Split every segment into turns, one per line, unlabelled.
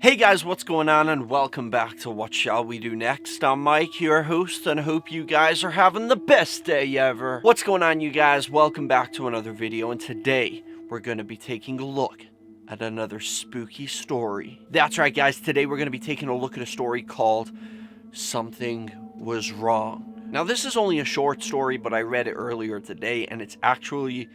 Hey guys, what's going on, and welcome back to What Shall We Do Next. I'm Mike, your host, and I hope you guys are having the best day ever. What's going on, you guys? Welcome back to another video, and today we're going to be taking a look at another spooky story. That's right, guys. Today we're going to be taking a look at a story called Something Was Wrong. Now, this is only a short story, but I read it earlier today, and it's actually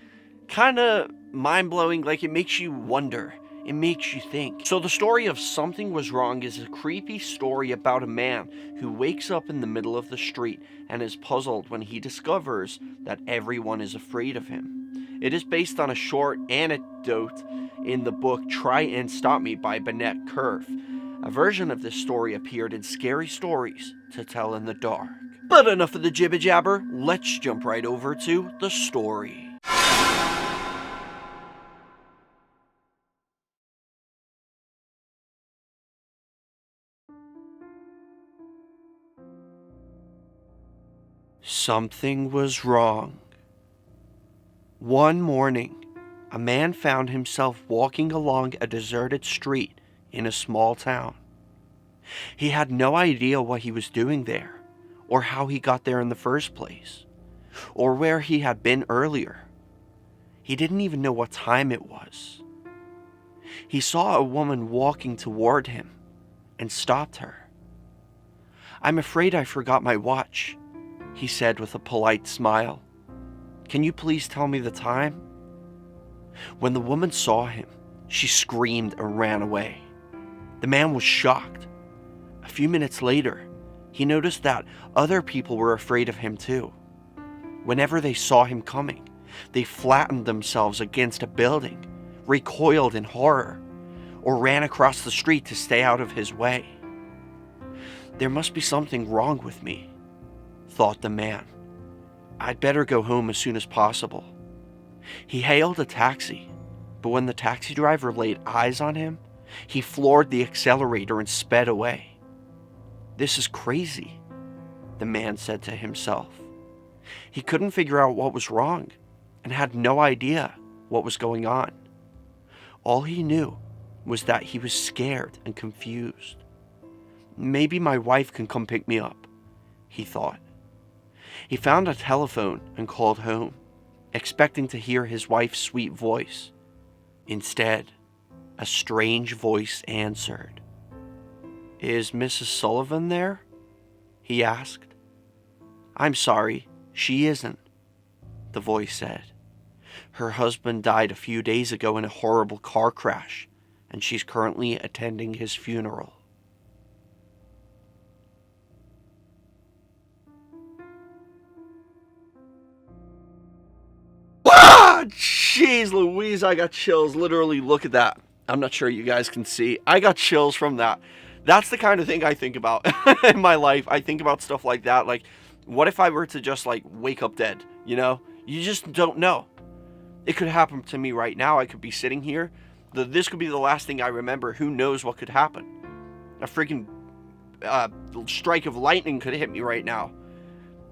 kind of mind-blowing. Like, it makes you wonder. It makes you think. So the story of Something Was Wrong is a creepy story about a man who wakes up in the middle of the street and is puzzled when he discovers that everyone is afraid of him. It is based on a short anecdote in the book Try and Stop Me by Bennett Cerf. A version of this story appeared in Scary Stories to Tell in the Dark. But enough of the jibber jabber, let's jump right over to the story. Something was wrong. One morning, a man found himself walking along a deserted street in a small town. He had no idea what he was doing there, or how he got there in the first place, or where he had been earlier. He didn't even know what time it was. He saw a woman walking toward him and stopped her. "I'm afraid I forgot my watch," he said with a polite smile. "Can you please tell me the time?" When the woman saw him, she screamed and ran away. The man was shocked. A few minutes later, he noticed that other people were afraid of him too. Whenever they saw him coming, they flattened themselves against a building, recoiled in horror, or ran across the street to stay out of his way. "There must be something wrong with me," thought the man. "I'd better go home as soon as possible." He hailed a taxi, but when the taxi driver laid eyes on him, he floored the accelerator and sped away. "This is crazy," the man said to himself. He couldn't figure out what was wrong and had no idea what was going on. All he knew was that he was scared and confused. "Maybe my wife can come pick me up," he thought. He found a telephone and called home, expecting to hear his wife's sweet voice. Instead, a strange voice answered. "Is Mrs. Sullivan there?" he asked. "I'm sorry, she isn't," the voice said. "Her husband died a few days ago in a horrible car crash, and she's currently attending his funeral." Jeez Louise, I got chills. Literally, look at that. I'm not sure you guys can see. I got chills from that. That's the kind of thing I think about in my life. I think about stuff like that. Like, what if I were to just, like, wake up dead, you know? You just don't know. It could happen to me right now. I could be sitting here. This could be the last thing I remember. Who knows what could happen? A freaking strike of lightning could hit me right now.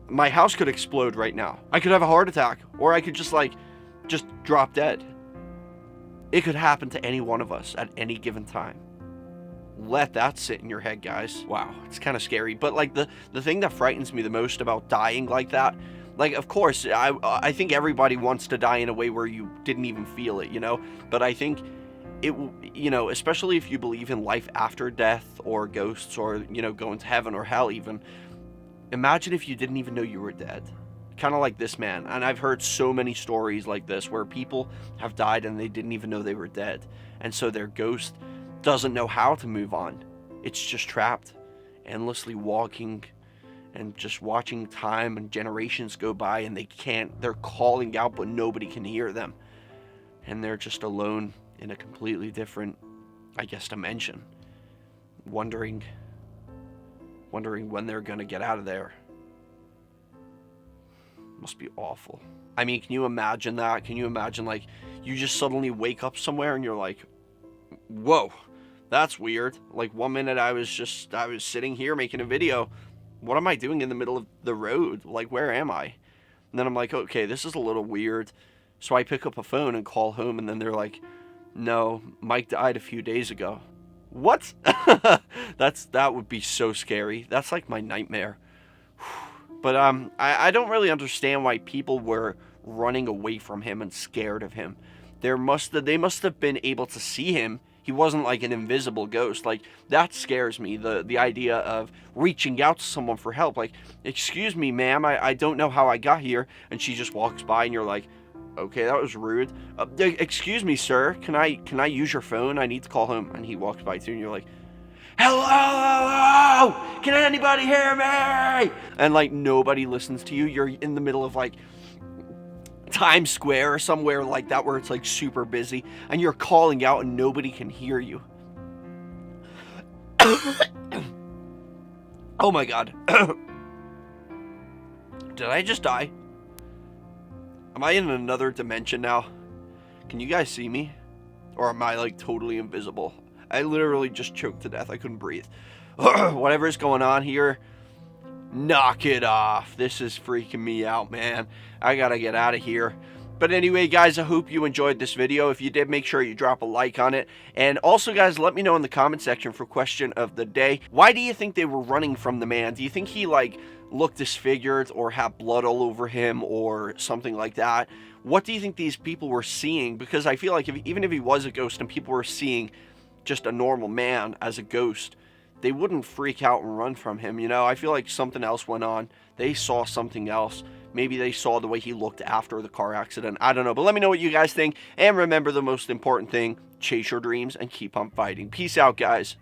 My house could explode right now. I could have a heart attack. Or I could just drop dead. It could happen to any one of us at any given time. Let that sit in your head, guys. Wow, it's kind of scary. But like the thing that frightens me the most about dying like that, like, of course, I think everybody wants to die in a way where you didn't even feel it, you know? But I think it, you know, especially if you believe in life after death or ghosts or, you know, going to heaven or hell even, imagine if you didn't even know you were dead. Kind of like this man. And I've heard so many stories like this where people have died and they didn't even know they were dead. And so their ghost doesn't know how to move on. It's just trapped, endlessly walking and just watching time and generations go by, and they're calling out, but nobody can hear them. And they're just alone in a completely different, I guess, dimension. Wondering when they're gonna get out of there. Must be awful. I mean, can you imagine that? Can you imagine, like, you just suddenly wake up somewhere and you're like, whoa, that's weird. Like, 1 minute I was sitting here making a video. What am I doing in the middle of the road? Like, where am I? And then I'm like, okay, this is a little weird. So I pick up a phone and call home, and then they're like, no, Mike died a few days ago. What? That would be so scary. That's like my nightmare. But I don't really understand why people were running away from him and scared of him. They must have been able to see him. He wasn't like an invisible ghost. Like, that scares me. The idea of reaching out to someone for help. Like, excuse me, ma'am, I don't know how I got here. And she just walks by and you're like, okay, that was rude. Excuse me, sir, can I use your phone? I need to call home. And he walks by too and you're like, hello, can anybody hear me? And like nobody listens to you. You're in the middle of like Times Square or somewhere like that where it's like super busy and you're calling out and nobody can hear you. Oh my god. Did I just die? Am I in another dimension now? Can you guys see me? Or am I like totally invisible? I literally just choked to death. I couldn't breathe. Whatever's going on here, knock it off. This is freaking me out, man. I gotta get out of here. But anyway, guys, I hope you enjoyed this video. If you did, make sure you drop a like on it. And also, guys, let me know in the comment section for question of the day. Why do you think they were running from the man? Do you think he, like, looked disfigured or had blood all over him or something like that? What do you think these people were seeing? Because I feel like even if he was a ghost and people were seeing just a normal man as a ghost, they wouldn't freak out and run from him, you know? I feel like something else went on. They saw something else. Maybe they saw the way he looked after the car accident. I don't know. But let me know what you guys think. And remember the most important thing, chase your dreams and keep on fighting. Peace out, guys.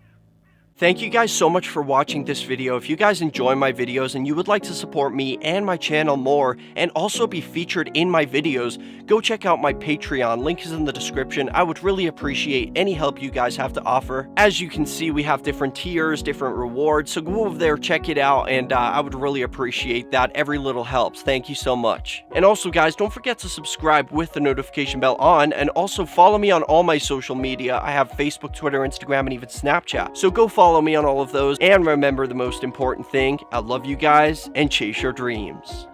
Thank you guys so much for watching this video. If you guys enjoy my videos and you would like to support me and my channel more and also be featured in my videos, go check out my Patreon. Link is in the description. I would really appreciate any help you guys have to offer. As you can see, we have different tiers, different rewards, so go over there, check it out, and I would really appreciate that. Every little helps. Thank you so much. And also, guys, don't forget to subscribe with the notification bell on, and also follow me on all my social media. I have Facebook, Twitter, Instagram, and even Snapchat. So go follow me on all of those, and remember the most important thing, I love you guys, and chase your dreams.